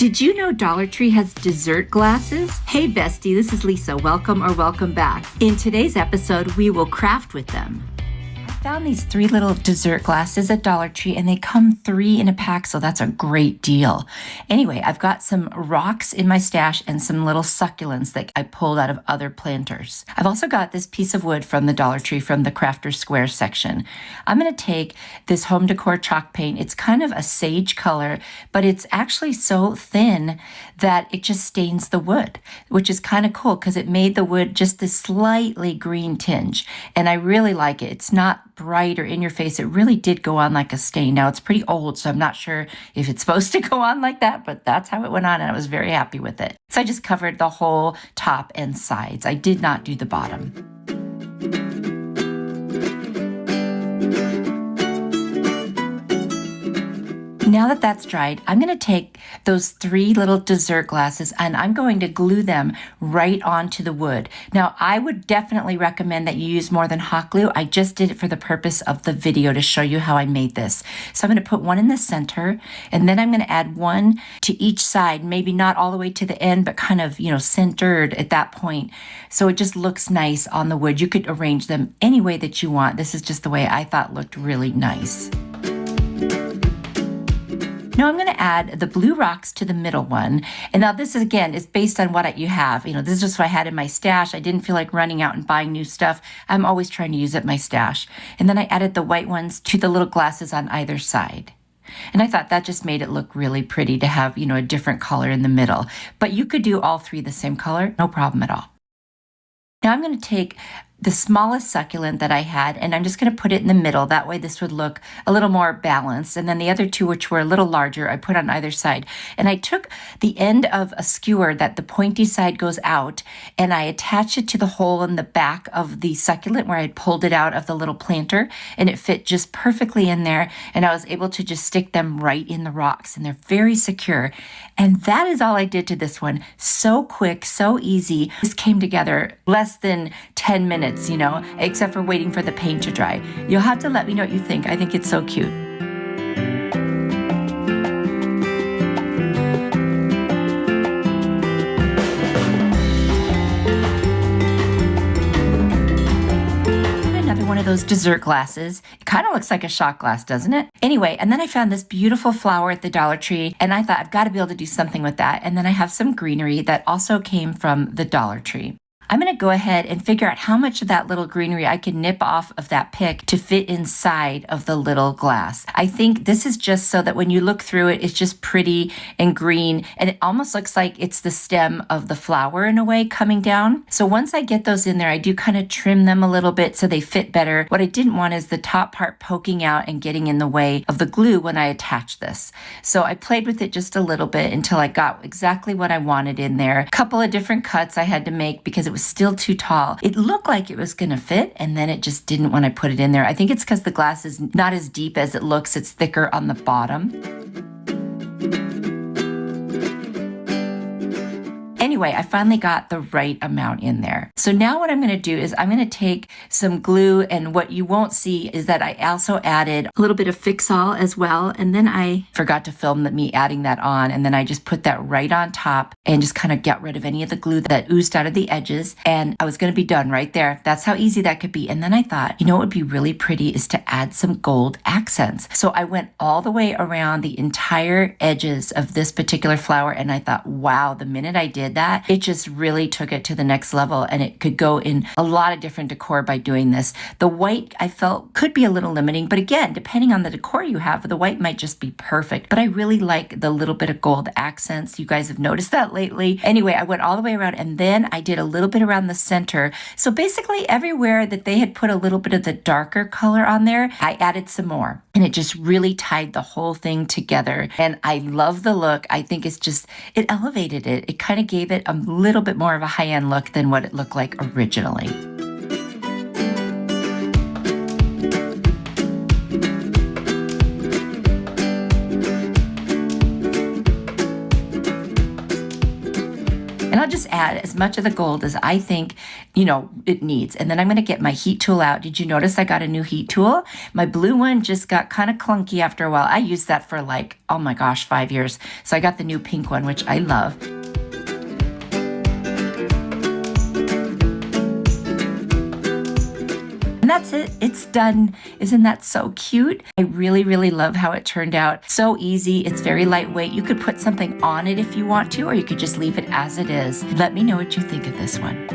Did you know Dollar Tree has dessert glasses? Hey Bestie, this is Lisa. Welcome or welcome back. In today's episode, we will craft with them. I found these 3 little dessert glasses at Dollar Tree and they come 3 in a pack, so that's a great deal. Anyway, I've got some rocks in my stash and some little succulents that I pulled out of other planters. I've also got this piece of wood from the Dollar Tree from the Crafter Square section. I'm going to take this home decor chalk paint. It's kind of a sage color, but it's actually so thin that it just stains the wood, which is kind of cool because it made the wood just this slightly green tinge. And I really like it. It's not bright or in your face. It really did go on like a stain. Now it's pretty old, so I'm not sure if it's supposed to go on like that, but that's how it went on and I was very happy with it. So I just covered the whole top and sides. I did not do the bottom. Now that that's dried, I'm going to take those 3 little dessert glasses and I'm going to glue them right onto the wood. Now, I would definitely recommend that you use more than hot glue. I just did it for the purpose of the video to show you how I made this. So I'm going to put one in the center and then I'm going to add one to each side, maybe not all the way to the end, but kind of, centered at that point. So it just looks nice on the wood. You could arrange them any way that you want. This is just the way I thought looked really nice. Now I'm going to add the blue rocks to the middle one. And now this is, again, is based on what you have. This is just what I had in my stash. I didn't feel like running out and buying new stuff. I'm always trying to use up my stash. And then I added the white ones to the little glasses on either side. And I thought that just made it look really pretty to have, a different color in the middle. But you could do all 3 the same color, no problem at all. Now I'm going to take the smallest succulent that I had, and I'm just going to put it in the middle. That way this would look a little more balanced. And then the other 2, which were a little larger, I put on either side. And I took the end of a skewer that the pointy side goes out, and I attached it to the hole in the back of the succulent where I had pulled it out of the little planter, and it fit just perfectly in there. And I was able to just stick them right in the rocks, and they're very secure. And that is all I did to this one. So quick, so easy. This came together less than 10 minutes. Except for waiting for the paint to dry. You'll have to let me know what you think. I think it's so cute. Another one of those dessert glasses. It kind of looks like a shot glass, doesn't it? Anyway, and then I found this beautiful flower at the Dollar Tree, and I thought I've got to be able to do something with that. And then I have some greenery that also came from the Dollar Tree. I'm going to go ahead and figure out how much of that little greenery I can nip off of that pick to fit inside of the little glass. I think this is just so that when you look through it, it's just pretty and green, and it almost looks like it's the stem of the flower in a way coming down. So once I get those in there, I do kind of trim them a little bit so they fit better. What I didn't want is the top part poking out and getting in the way of the glue when I attach this. So I played with it just a little bit until I got exactly what I wanted in there. A couple of different cuts I had to make because it was still too tall. It looked like it was going to fit, and then it just didn't when I put it in there. I think it's because the glass is not as deep as it looks. It's thicker on the bottom. Anyway, I finally got the right amount in there. So now what I'm going to do is I'm going to take some glue, and what you won't see is that I also added a little bit of Fix-All as well. And then I forgot to film me adding that on. And then I just put that right on top and just kind of get rid of any of the glue that oozed out of the edges. And I was going to be done right there. That's how easy that could be. And then I thought, what would be really pretty is to add some gold accents. So I went all the way around the entire edges of this particular flower. And I thought, wow, the minute I did that, it just really took it to the next level, and it could go in a lot of different decor by doing this. The white I felt could be a little limiting, but again, depending on the decor you have, the white might just be perfect. But I really like the little bit of gold accents. You guys have noticed that lately. Anyway, I went all the way around, and then I did a little bit around the center. So basically everywhere that they had put a little bit of the darker color on there, I added some more. And it just really tied the whole thing together. And I love the look. I think it elevated it. It kind of gave it a little bit more of a high-end look than what it looked like originally. And I'll just add as much of the gold as I think, it needs. And then I'm going to get my heat tool out. Did you notice I got a new heat tool? My blue one just got kind of clunky after a while. I used that for like, oh my gosh, 5 years. So I got the new pink one, which I love. And that's it. It's done. Isn't that so cute? I really, really love how it turned out. So easy. It's very lightweight. You could put something on it if you want to, or you could just leave it as it is. Let me know what you think of this one.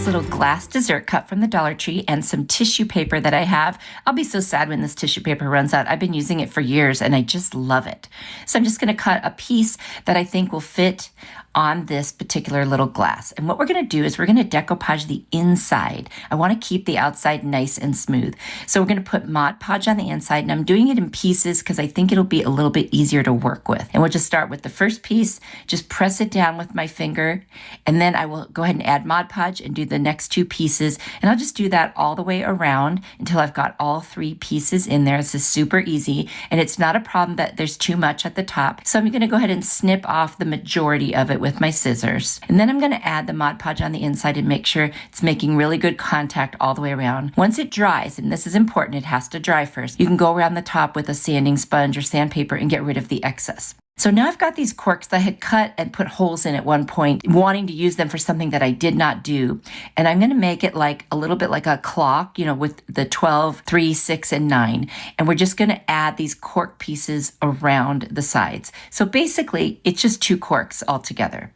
Little glass dessert cup from the Dollar Tree and some tissue paper that I have. I'll be so sad when this tissue paper runs out. I've been using it for years and I just love it. So I'm just going to cut a piece that I think will fit on this particular little glass. And what we're going to do is we're going to decoupage the inside. I want to keep the outside nice and smooth. So we're going to put Mod Podge on the inside, and I'm doing it in pieces because I think it'll be a little bit easier to work with. And we'll just start with the first piece, just press it down with my finger, and then I will go ahead and add Mod Podge and do the next two pieces. And I'll just do that all the way around until I've got all three pieces in there. This is super easy, and it's not a problem that there's too much at the top. So I'm going to go ahead and snip off the majority of it with my scissors. And then I'm going to add the Mod Podge on the inside and make sure it's making really good contact all the way around. Once it dries, and this is important, it has to dry first, you can go around the top with a sanding sponge or sandpaper and get rid of the excess. So now I've got these corks that I had cut and put holes in at one point, wanting to use them for something that I did not do. And I'm going to make it like a little bit like a clock, with the 12, 3, 6, and 9. And we're just going to add these cork pieces around the sides. So basically, it's just 2 corks all together.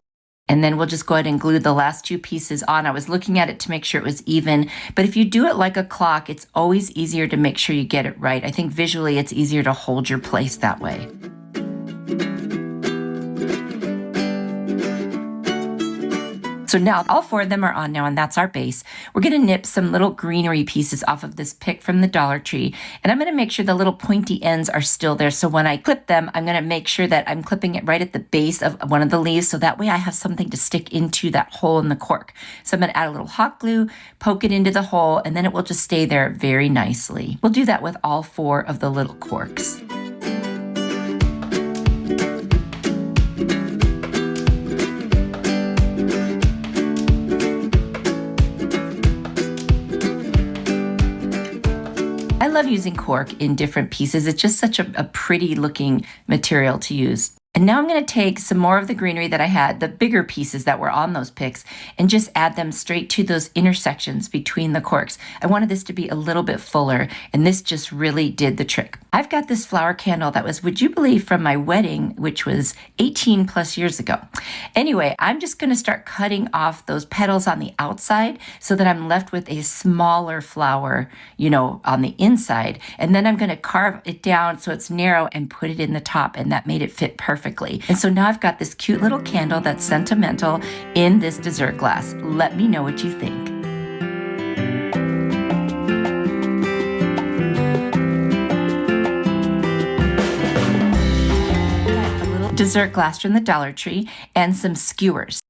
And then we'll just go ahead and glue the last 2 pieces on. I was looking at it to make sure it was even, but if you do it like a clock, it's always easier to make sure you get it right. I think visually it's easier to hold your place that way. So now all 4 of them are on now, and that's our base. We're going to nip some little greenery pieces off of this pick from the Dollar Tree, and I'm going to make sure the little pointy ends are still there. So when I clip them, I'm going to make sure that I'm clipping it right at the base of one of the leaves, so that way I have something to stick into that hole in the cork. So I'm going to add a little hot glue, poke it into the hole, and then it will just stay there very nicely. We'll do that with all 4 of the little corks. I love using cork in different pieces. It's just such a pretty looking material to use. And now I'm going to take some more of the greenery that I had, the bigger pieces that were on those picks, and just add them straight to those intersections between the corks. I wanted this to be a little bit fuller, and this just really did the trick. I've got this flower candle that was, would you believe, from my wedding, which was 18 plus years ago. Anyway, I'm just going to start cutting off those petals on the outside so that I'm left with a smaller flower, on the inside. And then I'm going to carve it down so it's narrow and put it in the top, and that made it fit perfectly. And so now I've got this cute little candle that's sentimental in this dessert glass. Let me know what you think. A little dessert glass from the Dollar Tree and some skewers.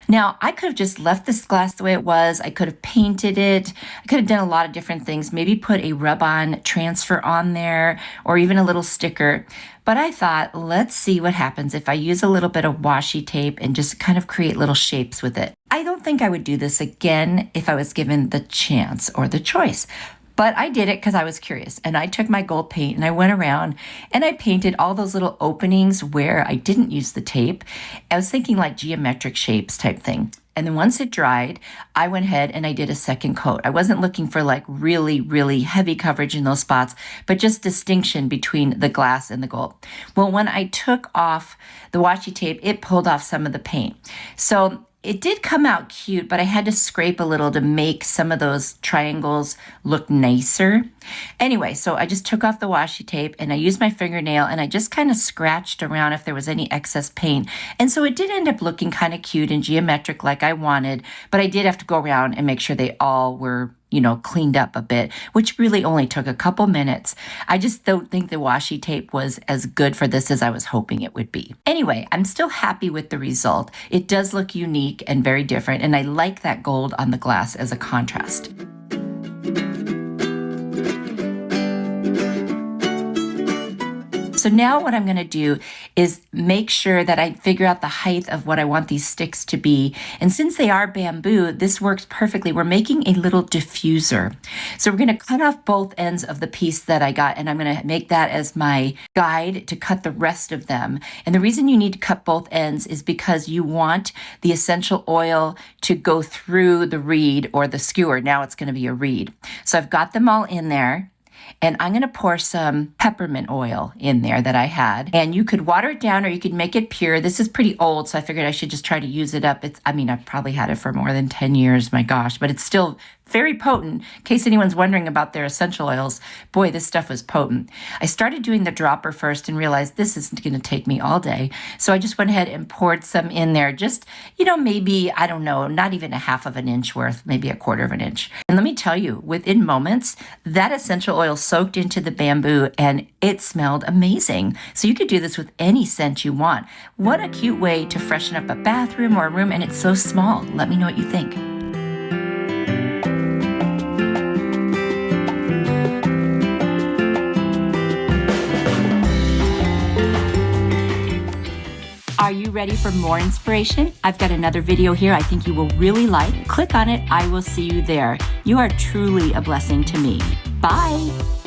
Now, I could have just left this glass the way it was. I could have painted it. I could have done a lot of different things, maybe put a rub-on transfer on there or even a little sticker. But I thought, let's see what happens if I use a little bit of washi tape and just kind of create little shapes with it. I don't think I would do this again if I was given the chance or the choice. But I did it because I was curious, and I took my gold paint and I went around and I painted all those little openings where I didn't use the tape. I was thinking like geometric shapes type thing. And then once it dried, I went ahead and I did a second coat. I wasn't looking for like really, really heavy coverage in those spots, but just distinction between the glass and the gold. Well, when I took off the washi tape, it pulled off some of the paint. So it did come out cute, but I had to scrape a little to make some of those triangles look nicer. Anyway, so I just took off the washi tape and I used my fingernail and I just kind of scratched around if there was any excess paint. And so it did end up looking kind of cute and geometric like I wanted, but I did have to go around and make sure they all were cleaned up a bit, which really only took a couple minutes. I just don't think the washi tape was as good for this as I was hoping it would be. Anyway, I'm still happy with the result. It does look unique and very different, and I like that gold on the glass as a contrast. So now what I'm going to do is make sure that I figure out the height of what I want these sticks to be. And since they are bamboo, this works perfectly. We're making a little diffuser. So we're going to cut off both ends of the piece that I got, and I'm going to make that as my guide to cut the rest of them. And the reason you need to cut both ends is because you want the essential oil to go through the reed or the skewer. Now it's going to be a reed. So I've got them all in there. And I'm going to pour some peppermint oil in there that I had. And you could water it down or you could make it pure. This is pretty old, so I figured I should just try to use it up. I've probably had it for more than 10 years, my gosh, but it's still very potent. In case anyone's wondering about their essential oils, boy, this stuff was potent. I started doing the dropper first and realized this isn't going to take me all day. So I just went ahead and poured some in there, just, maybe, I don't know, not even a half of an inch worth, maybe a quarter of an inch. And let me tell you, within moments, that essential oil soaked into the bamboo and it smelled amazing. So you could do this with any scent you want. What a cute way to freshen up a bathroom or a room, and it's so small. Let me know what you think. Are you ready for more inspiration? I've got another video here I think you will really like. Click on it. I will see you there. You are truly a blessing to me. Bye.